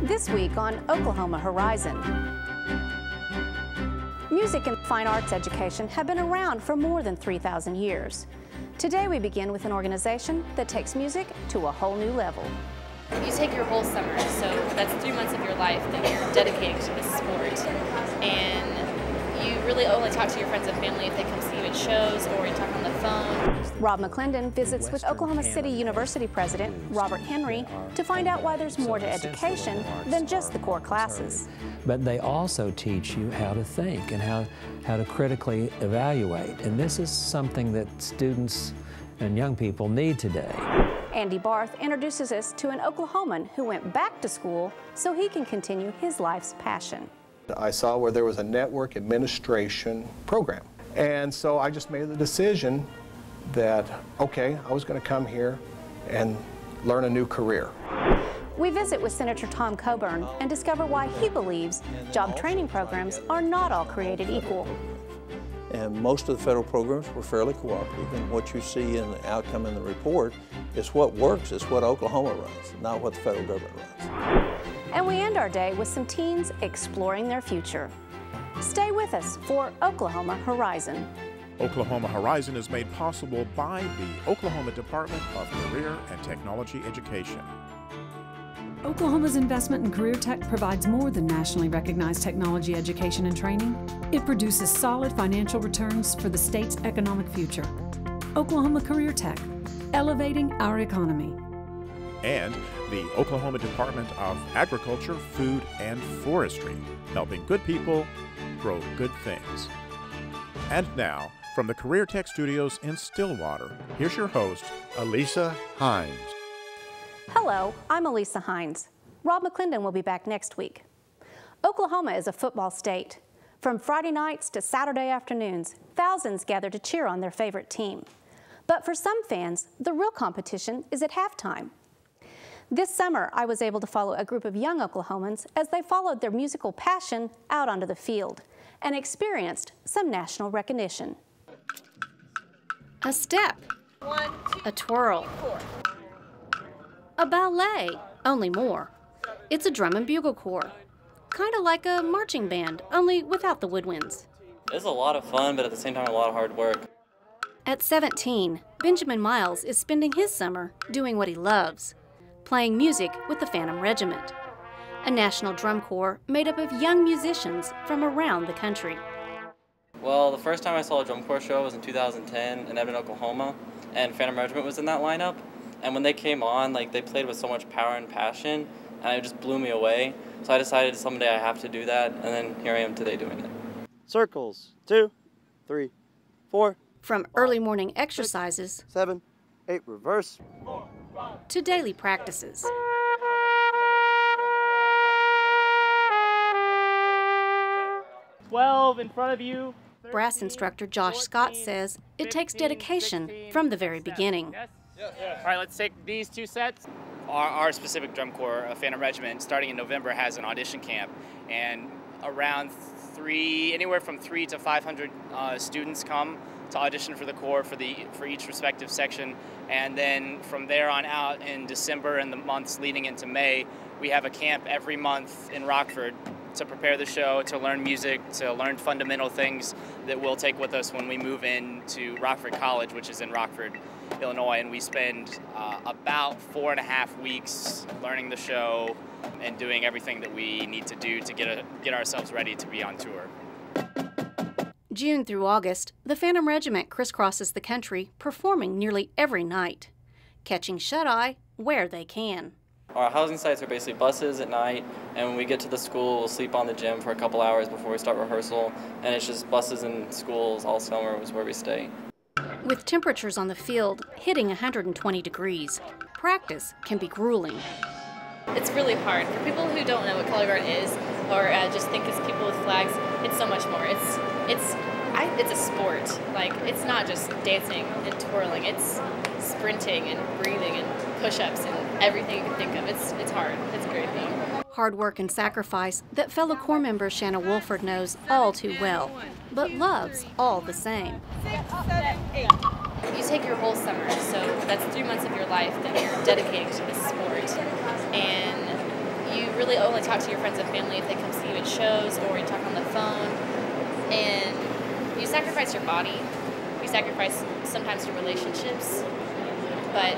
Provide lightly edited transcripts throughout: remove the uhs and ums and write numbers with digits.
This week on Oklahoma Horizon. Music and fine arts education have been around for more than 3,000 years. Today we begin with an organization that takes music to a whole new level. You take your whole summer, so that's 3 months of your life that you're dedicating to this sport. And you really only talk to your friends and family if they come see you at shows or you talk on the phone. Rob McClendon visits with Oklahoma City University President Robert Henry to find out why there's more to education than just the core classes. But they also teach you how to think and how to critically evaluate. And this is something that students and young people need today. Andy Barth introduces us to an Oklahoman who went back to school so he can continue his life's passion. I saw where there was a network administration program. And so I just made the decision that, okay, I was going to come here and learn a new career. We visit with Senator Tom Coburn and discover why he believes job training programs are not all created equal. And most of the federal programs were fairly cooperative, and what you see in the outcome in the report is what works, is what Oklahoma runs, not what the federal government runs. And we end our day with some teens exploring their future. Stay with us for Oklahoma Horizon. Oklahoma Horizon is made possible by the Oklahoma Department of Career and Technology Education. Oklahoma's investment in career tech provides more than nationally recognized technology education and training. It produces solid financial returns for the state's economic future. Oklahoma Career Tech, elevating our economy. And the Oklahoma Department of Agriculture, Food, and Forestry, helping good people grow good things. And now, from the Career Tech Studios in Stillwater, here's your host, Elisa Hines. Hello, I'm Elisa Hines. Rob McClendon will be back next week. Oklahoma is a football state. From Friday nights to Saturday afternoons, thousands gather to cheer on their favorite team. But for some fans, the real competition is at halftime. This summer, I was able to follow a group of young Oklahomans as they followed their musical passion out onto the field and experienced some national recognition. A step, a twirl, a ballet, only more. It's a drum and bugle corps, kind of like a marching band, only without the woodwinds. It's a lot of fun, but at the same time a lot of hard work. At 17, Benjamin Miles is spending his summer doing what he loves, playing music with the Phantom Regiment, a national drum corps made up of young musicians from around the country. Well, the first time I saw a drum corps show was in 2010 in Edmond, Oklahoma, and Phantom Regiment was in that lineup. And when they came on, they played with so much power and passion, and it just blew me away. So I decided someday I have to do that, and then here I am today doing it. Circles, 2, 3, 4. From early morning exercises, 7, 8, reverse, to daily practices. "12 in front of you." Brass instructor Josh Scott says it takes dedication from the very beginning. All right, let's take these 2 sets. Our specific drum corps, Phantom Regiment, starting in November, has an audition camp, and around anywhere from 300 to 500 students come to audition for the corps for each respective section, and then from there on out in December and the months leading into May, we have a camp every month in Rockford to prepare the show, to learn music, to learn fundamental things that we'll take with us when we move into Rockford College, which is in Rockford, Illinois, and we spend about 4.5 weeks learning the show and doing everything that we need to do to get ourselves ready to be on tour. June through August, the Phantom Regiment crisscrosses the country, performing nearly every night, catching shut-eye where they can. Our housing sites are basically buses at night, and when we get to the school, we'll sleep on the gym for a couple hours before we start rehearsal, and it's just buses and schools all summer is where we stay. With temperatures on the field hitting 120 degrees, practice can be grueling. It's really hard. For people who don't know what color guard is or just think it's people with flags, it's so much more. It's a sport. It's not just dancing and twirling. It's sprinting and breathing and push-ups and everything you can think of. It's hard. It's a great thing. Hard work and sacrifice that fellow corps member Shanna Wolford knows all too well, but loves all the same. 6, 7, 8. You take your whole summer, so that's 3 months of your life that you're dedicating to this sport, and you really only talk to your friends and family if they come see you at shows or you talk on the phone. And you sacrifice your body. You sacrifice sometimes your relationships. But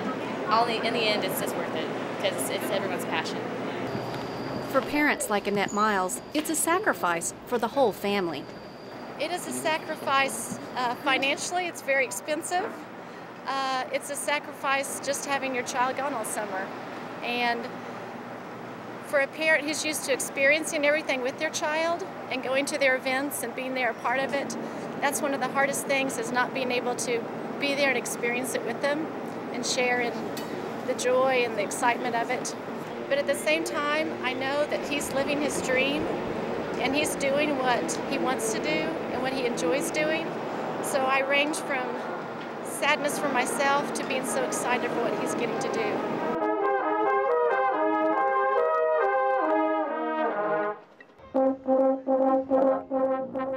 in the end, it's worth it because it's everyone's passion. For parents like Annette Miles, it's a sacrifice for the whole family. It is a sacrifice financially. It's very expensive. It's a sacrifice just having your child gone all summer. And for a parent who's used to experiencing everything with their child and going to their events and being there a part of it, that's one of the hardest things, is not being able to be there and experience it with them and share in the joy and the excitement of it. But at the same time, I know that he's living his dream and he's doing what he wants to do and what he enjoys doing. So I range from sadness for myself to being so excited for what he's getting to do.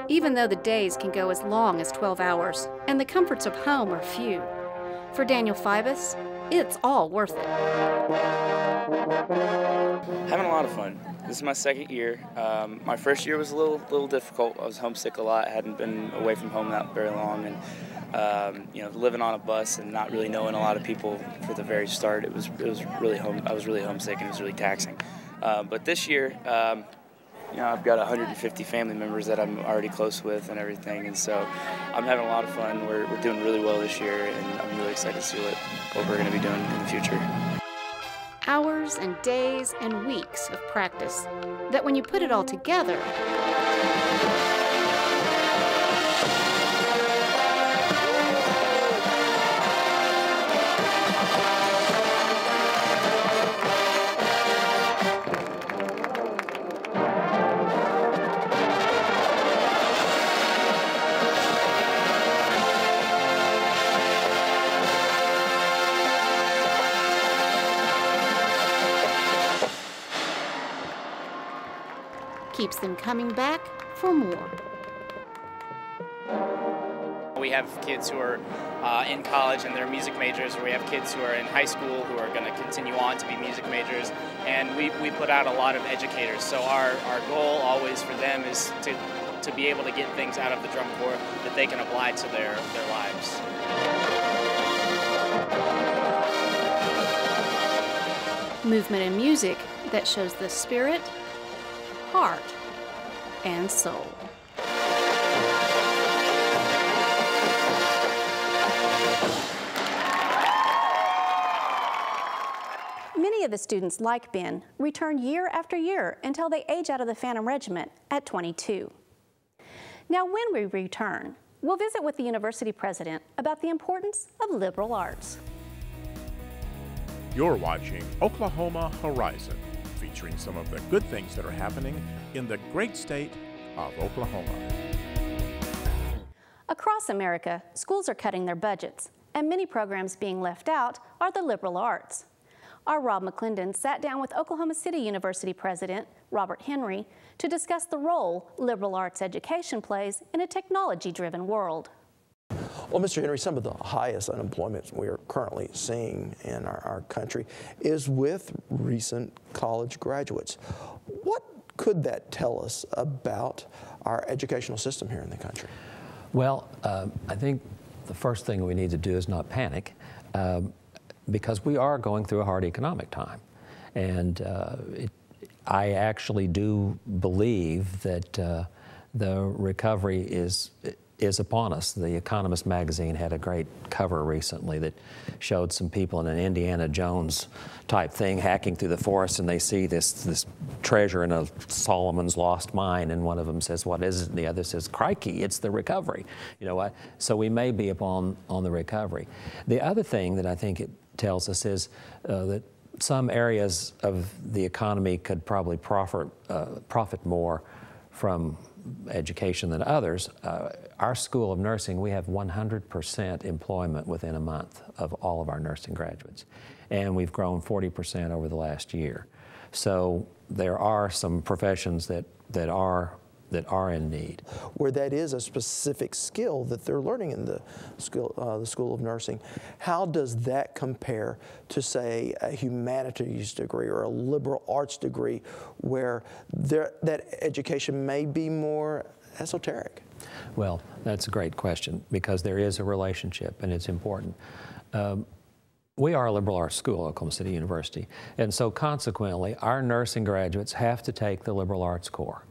Even though the days can go as long as 12 hours and the comforts of home are few, for Daniel Fibus, it's all worth it. Having a lot of fun. This is my second year. My first year was a little difficult. I was homesick a lot. I hadn't been away from home that very long, and living on a bus and not really knowing a lot of people for the very start, I was really homesick, and it was really taxing. But this year, I've got 150 family members that I'm already close with and everything, and so I'm having a lot of fun. We're doing really well this year, and I'm really excited to see what we're going to be doing in the future. Hours and days and weeks of practice that, when you put it all together, keeps them coming back for more. We have kids who are in college and they're music majors, or we have kids who are in high school who are going to continue on to be music majors, and we put out a lot of educators. So our goal always for them is to be able to get things out of the drum corps that they can apply to their lives. Movement and music that shows the spirit, heart, and soul. Many of the students, like Ben, return year after year until they age out of the Phantom Regiment at 22. Now, when we return, we'll visit with the university president about the importance of liberal arts. You're watching Oklahoma Horizon, featuring some of the good things that are happening in the great state of Oklahoma. Across America, schools are cutting their budgets, and many programs being left out are the liberal arts. Our Rob McClendon sat down with Oklahoma City University President Robert Henry to discuss the role liberal arts education plays in a technology-driven world. Well, Mr. Henry, some of the highest unemployment we are currently seeing in our country is with recent college graduates. What could that tell us about our educational system here in the country? Well, I think the first thing we need to do is not panic, because we are going through a hard economic time. And I actually do believe that the recovery is upon us. The Economist magazine had a great cover recently that showed some people in an Indiana Jones type thing hacking through the forest, and they see this treasure in a Solomon's lost mine, and one of them says, "What is it?" and the other says, "Crikey, it's the recovery." You know what? So we may be on the recovery. The other thing that I think it tells us is that some areas of the economy could probably profit more from education than others. Our School of Nursing, we have 100% employment within a month of all of our nursing graduates. And we've grown 40% over the last year. So there are some professions that are that are in need. Where that is a specific skill that they're learning in the School of Nursing. How does that compare to, say, a humanities degree or a liberal arts degree where that education may be more esoteric? Well, that's a great question, because there is a relationship, and it's important. We are a liberal arts school, Oklahoma City University, and so consequently, our nursing graduates have to take the liberal arts core.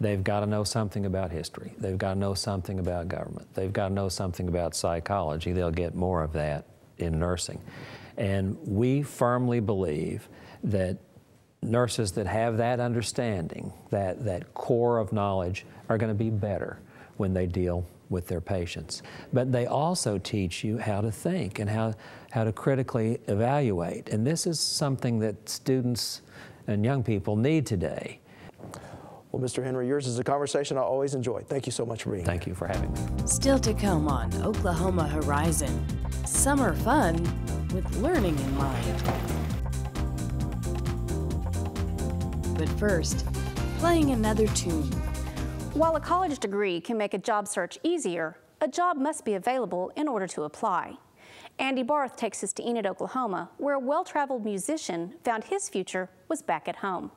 They've got to know something about history. They've got to know something about government. They've got to know something about psychology. They'll get more of that in nursing. And we firmly believe that nurses that have that understanding, that core of knowledge, are going to be better when they deal with their patients. But they also teach you how to think and how to critically evaluate. And this is something that students and young people need today. Well, Mr. Henry, yours is a conversation I always enjoy. Thank you so much for being here. Thank you for having me. Still to come on Oklahoma Horizon. Summer fun with learning in mind. But first, playing another tune. While a college degree can make a job search easier, a job must be available in order to apply. Andy Barth takes us to Enid, Oklahoma, where a well-traveled musician found his future was back at home.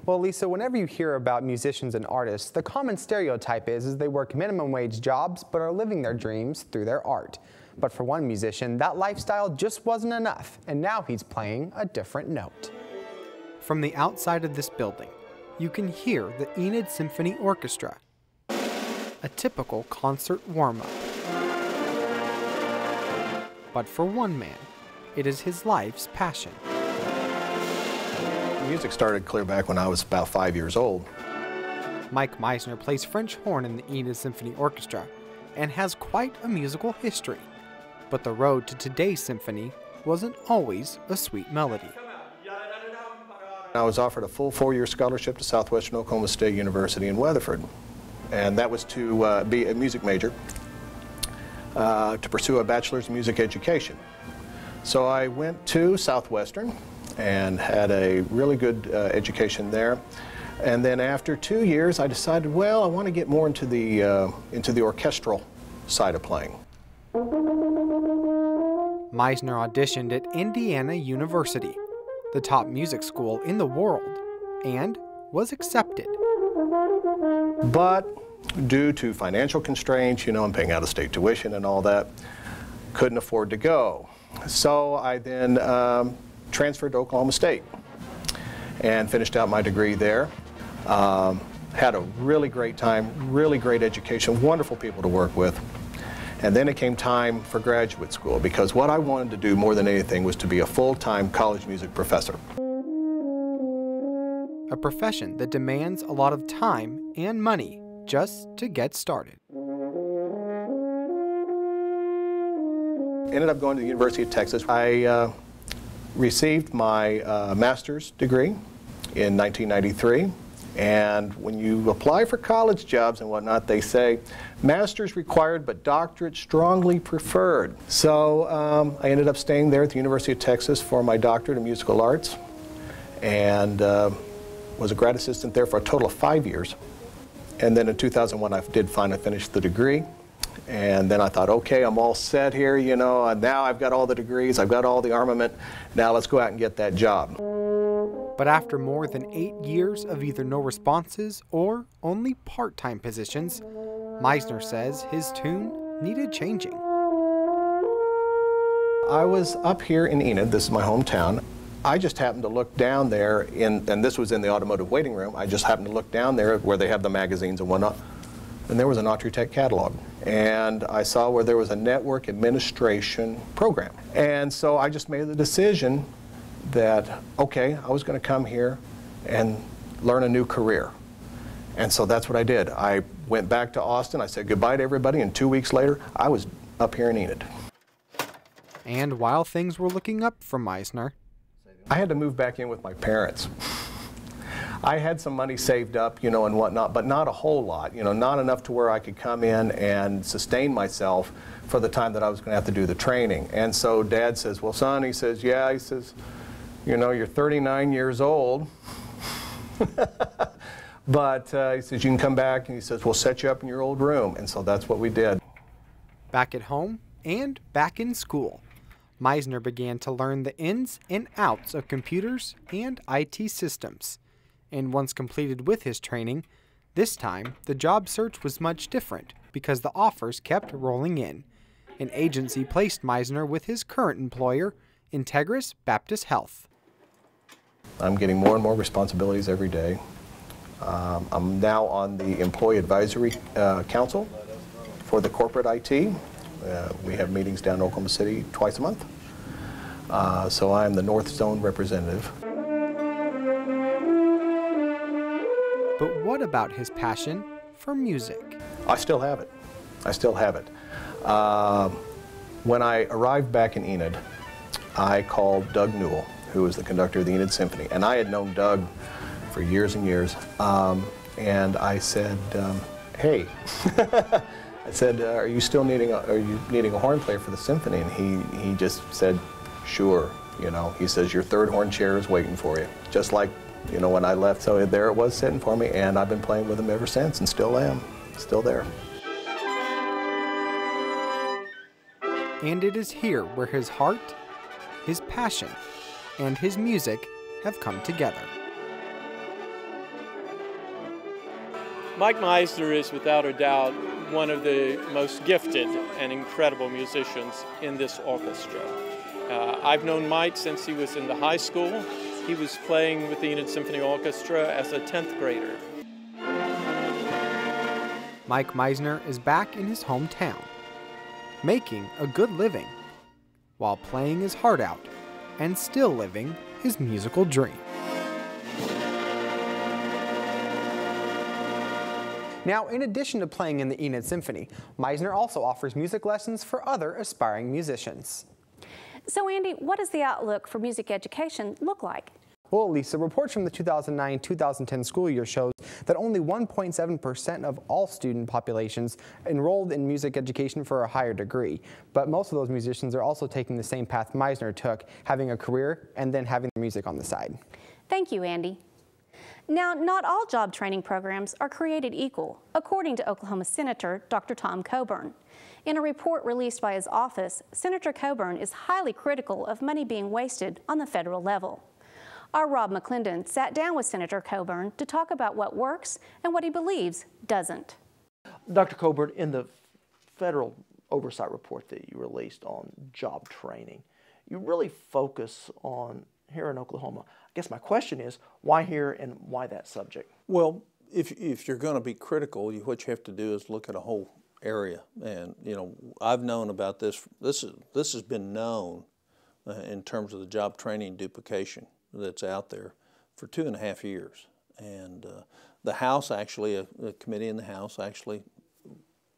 Well, Lisa, whenever you hear about musicians and artists, the common stereotype is they work minimum wage jobs but are living their dreams through their art. But for one musician, that lifestyle just wasn't enough, and now he's playing a different note. From the outside of this building, you can hear the Enid Symphony Orchestra, a typical concert warm-up. But for one man, it is his life's passion. Music started clear back when I was about 5 years old. Mike Meisner plays French horn in the Enid Symphony Orchestra and has quite a musical history. But the road to today's symphony wasn't always a sweet melody. I was offered a full 4-year scholarship to Southwestern Oklahoma State University in Weatherford, and that was to be a music major, to pursue a bachelor's in music education. So I went to Southwestern and had a really good education there. And then after 2 years, I decided, well, I want to get more into the orchestral side of playing. Meisner auditioned at Indiana University, the top music school in the world, and was accepted. But due to financial constraints, you know, I'm paying out-of-state tuition and all that, couldn't afford to go. So I then transferred to Oklahoma State and finished out my degree there. Had a really great time, really great education, wonderful people to work with. And then it came time for graduate school, because what I wanted to do more than anything was to be a full-time college music professor. A profession that demands a lot of time and money just to get started. Ended up going to the University of Texas. I received my master's degree in 1993. And when you apply for college jobs and whatnot, they say, master's required, but doctorate strongly preferred. So I ended up staying there at the University of Texas for my doctorate in musical arts, and was a grad assistant there for a total of 5 years. And then in 2001, I did finally finish the degree. And then I thought, okay, I'm all set here, you know, now I've got all the degrees, I've got all the armament, now let's go out and get that job. But after more than 8 years of either no responses or only part-time positions, Meisner says his tune needed changing. I was up here in Enid, this is my hometown. I just happened to look down there, and this was in the automotive waiting room, I just happened to look down there where they have the magazines and whatnot, and there was an Autry-Tech catalog. And I saw where there was a network administration program. And so I just made the decision that, okay, I was going to come here and learn a new career. And so that's what I did. I went back to Austin, I said goodbye to everybody, and 2 weeks later, I was up here in Enid. And while things were looking up for Meisner, I had to move back in with my parents. I had some money saved up, you know, and whatnot, but not a whole lot, you know, not enough to where I could come in and sustain myself for the time that I was going to have to do the training. And so Dad says, well, son, he says, yeah, he says, you know, you're 39 years old, But he says, you can come back, and he says, we'll set you up in your old room. And so that's what we did. Back at home and back in school, Meisner began to learn the ins and outs of computers and IT systems. And once completed with his training, this time the job search was much different because the offers kept rolling in. An agency placed Meisner with his current employer, Integris Baptist Health. I'm getting more and more responsibilities every day. I'm now on the Employee Advisory Council for the corporate IT. We have meetings down in Oklahoma City twice a month. So I'm the North Zone representative. But what about his passion for music? I still have it. I still have it. When I arrived back in Enid, I called Doug Newell, who was the conductor of the Enid Symphony. And I had known Doug for years and years. And I said, hey, I said, are you needing a horn player for the symphony? And he just said, sure. You know, he says, your third horn chair is waiting for you. Just like, you know, when I left. So there it was sitting for me, and I've been playing with him ever since, and still am. Still there. And it is here where his heart, his passion, and his music have come together. Mike Meisner is without a doubt one of the most gifted and incredible musicians in this orchestra. I've known Mike since he was in the high school. He was playing with the Enid Symphony Orchestra as a 10th grader. Mike Meisner is back in his hometown, making a good living, while playing his heart out and still living his musical dream. Now, in addition to playing in the Enid Symphony, Meisner also offers music lessons for other aspiring musicians. So Andy, what does the outlook for music education look like? Well, Lisa, reports from the 2009-2010 school year shows that only 1.7% of all student populations enrolled in music education for a higher degree. But most of those musicians are also taking the same path Meisner took, having a career and then having the music on the side. Thank you, Andy. Now, not all job training programs are created equal, according to Oklahoma Senator Dr. Tom Coburn. In a report released by his office, Senator Coburn is highly critical of money being wasted on the federal level. Our Rob McClendon sat down with Senator Coburn to talk about what works and what he believes doesn't. Dr. Coburn, in the federal oversight report that you released on job training, you really focus on here in Oklahoma. I guess my question is, why here and why that subject? Well, if you're going to be critical, what you have to do is look at a whole area. And, you know, I've known about this. This has been known in terms of the job training duplication that's out there for 2.5 years. And the House actually, a committee in the House actually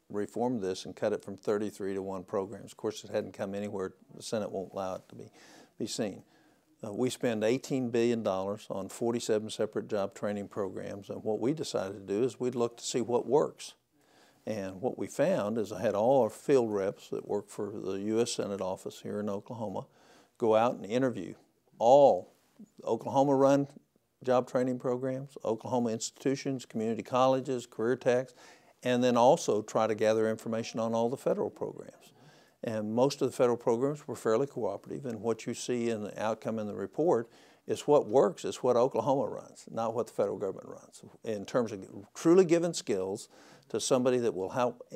reformed this and cut it from 33 to 1 programs. Of course, it hadn't come anywhere. The Senate won't allow it to be seen. We spend $18 billion on 47 separate job training programs, and what we decided to do is we'd look to see what works. And what we found is I had all our field reps that work for the U.S. Senate office here in Oklahoma go out and interview all Oklahoma-run job training programs, Oklahoma institutions, community colleges, career techs, and then also try to gather information on all the federal programs. And most of the federal programs were fairly cooperative, and what you see in the outcome in the report is what works is what Oklahoma runs, not what the federal government runs. In terms of truly giving skills to somebody that will help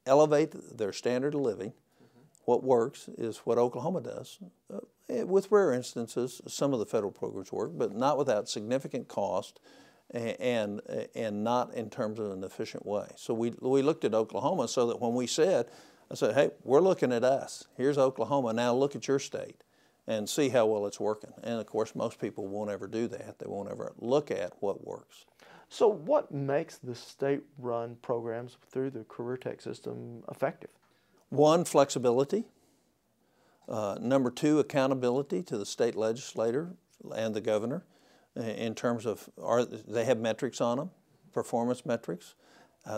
elevate their standard of living, what works is what Oklahoma does. With rare instances, some of the federal programs work, but not without significant cost and not in terms of an efficient way. So we looked at Oklahoma so that when we said, I said, hey, we're looking at us. Here's Oklahoma. Now look at your state and see how well it's working. And of course, most people won't ever do that. They won't ever look at what works. So what makes the state-run programs through the career tech system effective? One, flexibility. Number two, accountability to the state legislator and the governor in terms of, they have metrics on them, performance metrics.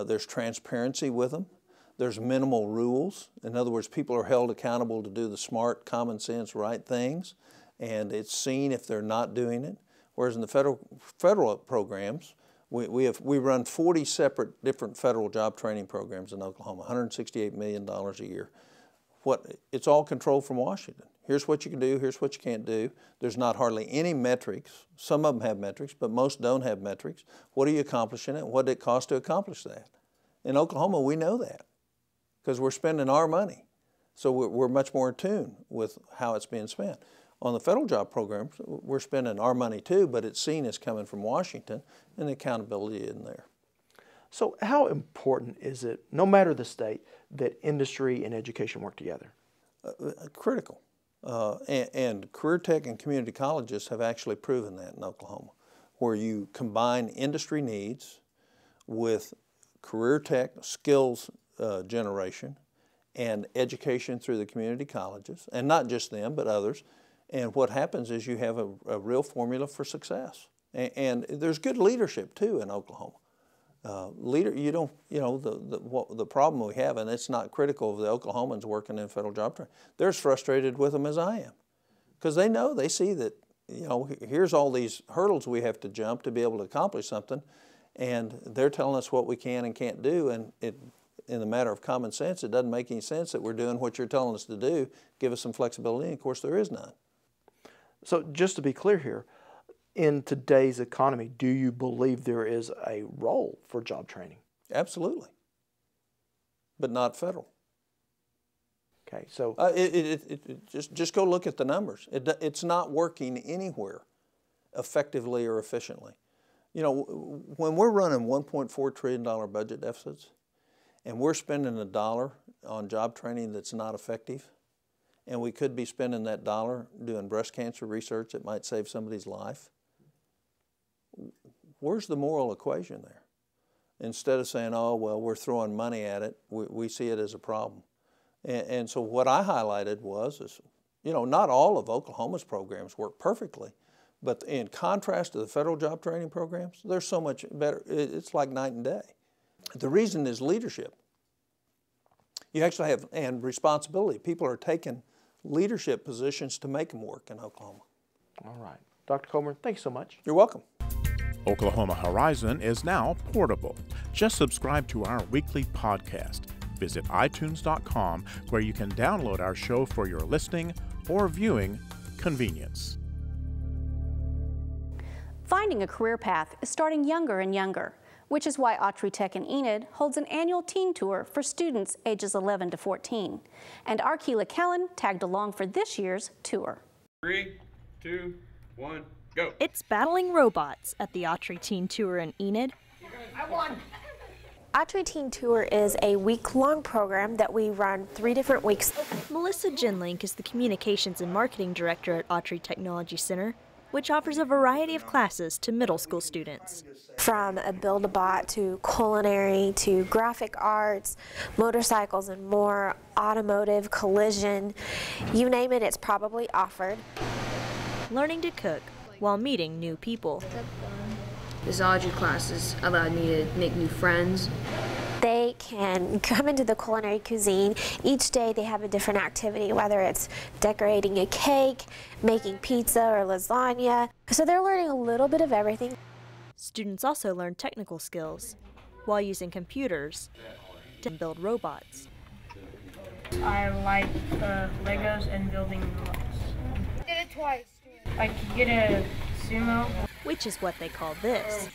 There's transparency with them. There's minimal rules. In other words, people are held accountable to do the smart, common sense, right things, and it's seen if they're not doing it. Whereas in the federal programs, We run 40 separate different federal job training programs in Oklahoma, $168 million a year. It's all controlled from Washington. Here's what you can do, here's what you can't do. There's not hardly any metrics. Some of them have metrics, but most don't have metrics. What are you accomplishing it? What did it cost to accomplish that? In Oklahoma, we know that because we're spending our money. So we're much more in tune with how it's being spent. On the federal job programs, we're spending our money too, but it's seen as coming from Washington, and the accountability isn't there. So how important is it, no matter the state, that industry and education work together? Critical. And career tech and community colleges have actually proven that in Oklahoma, where you combine industry needs with career tech skills generation and education through the community colleges, and not just them, but others. And what happens is you have a real formula for success. And there's good leadership too in Oklahoma. The problem we have, and it's not critical of the Oklahomans working in federal job training, they're as frustrated with them as I am. Because they see that, here's all these hurdles we have to jump to be able to accomplish something, and they're telling us what we can and can't do, and in the matter of common sense, it doesn't make any sense that we're doing what you're telling us to do. Give us some flexibility, and of course there is none. So just to be clear here, in today's economy, do you believe there is a role for job training? Absolutely, but not federal. Okay, so just go look at the numbers. It's not working anywhere effectively or efficiently. When we're running $1.4 trillion budget deficits, and we're spending $1 on job training that's not effective, and we could be spending that $1 doing breast cancer research that might save somebody's life, where's the moral equation there? Instead of saying, oh, well, we're throwing money at it, we see it as a problem. And so what I highlighted was, not all of Oklahoma's programs work perfectly, but in contrast to the federal job training programs, they're so much better. It's like night and day. The reason is leadership. You actually have, and responsibility. People are taking leadership positions to make them work in Oklahoma. All right. Dr. Coburn, thanks so much. You're welcome. Oklahoma Horizon is now portable. Just subscribe to our weekly podcast. Visit iTunes.com, where you can download our show for your listening or viewing convenience. Finding a career path is starting younger and younger, which is why Autry Tech in Enid holds an annual teen tour for students ages 11 to 14. And Arkela Kellen tagged along for this year's tour. 3, 2, 1, go. It's battling robots at the Autry Teen Tour in Enid. I won. Autry Teen Tour is a week-long program that we run 3 different weeks. Melissa Genlink is the Communications and Marketing Director at Autry Technology Center, which offers a variety of classes to middle school students. From a Build-A-Bot to culinary to graphic arts, motorcycles and more, automotive, collision, you name it, it's probably offered. Learning to cook while meeting new people. The zoology classes allowed me to make new friends. They can come into the culinary cuisine. Each day they have a different activity, whether it's decorating a cake, making pizza or lasagna. So they're learning a little bit of everything. Students also learn technical skills while using computers to build robots. I like Legos and building robots. I did it twice. I could get a sumo. Which is what they call this.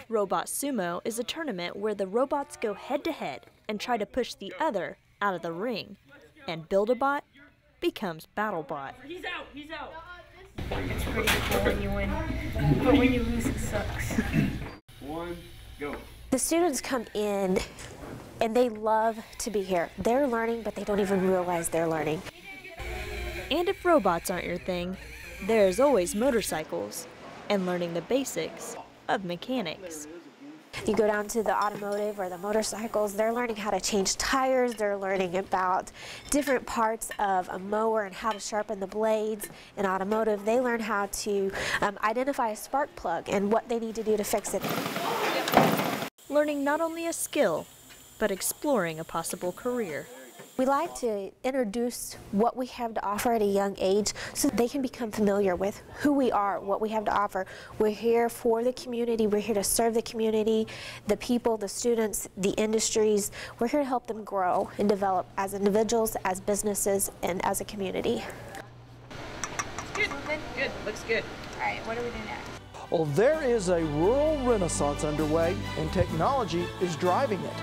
Robot Sumo is a tournament where the robots go head-to-head and try to push the other out of the ring, and Build-A-Bot becomes BattleBot. He's out, he's out. It's pretty cool when you win, but when you lose, it sucks. 1, go. The students come in and they love to be here. They're learning, but they don't even realize they're learning. And if robots aren't your thing, there's always motorcycles and learning the basics of mechanics. You go down to the automotive or the motorcycles, they're learning how to change tires, they're learning about different parts of a mower and how to sharpen the blades. In automotive, they learn how to identify a spark plug and what they need to do to fix it. Learning not only a skill, but exploring a possible career. We like to introduce what we have to offer at a young age so they can become familiar with who we are, what we have to offer. We're here for the community, we're here to serve the community, the people, the students, the industries. We're here to help them grow and develop as individuals, as businesses, and as a community. Good, good, good. Looks good. All right, what do we do next? Well, there is a rural renaissance underway, and technology is driving it.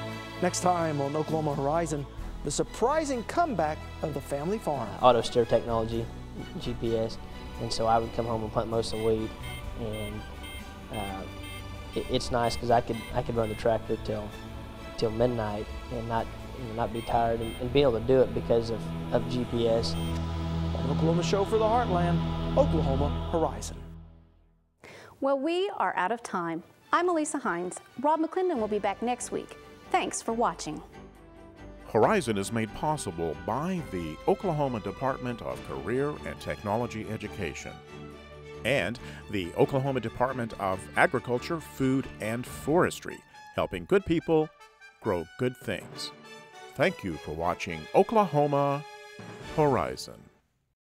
Next time on Oklahoma Horizon, the surprising comeback of the family farm. Auto steer technology, GPS, and so I would come home and plant most of the weed, and it's nice because I could run the tractor till midnight and not be tired and be able to do it because of GPS. An Oklahoma show for the Heartland, Oklahoma Horizon. Well, we are out of time. I'm Elisa Hines. Rob McClendon will be back next week. Thanks for watching. Horizon is made possible by the Oklahoma Department of Career and Technology Education and the Oklahoma Department of Agriculture, Food, and Forestry, helping good people grow good things. Thank you for watching Oklahoma Horizon.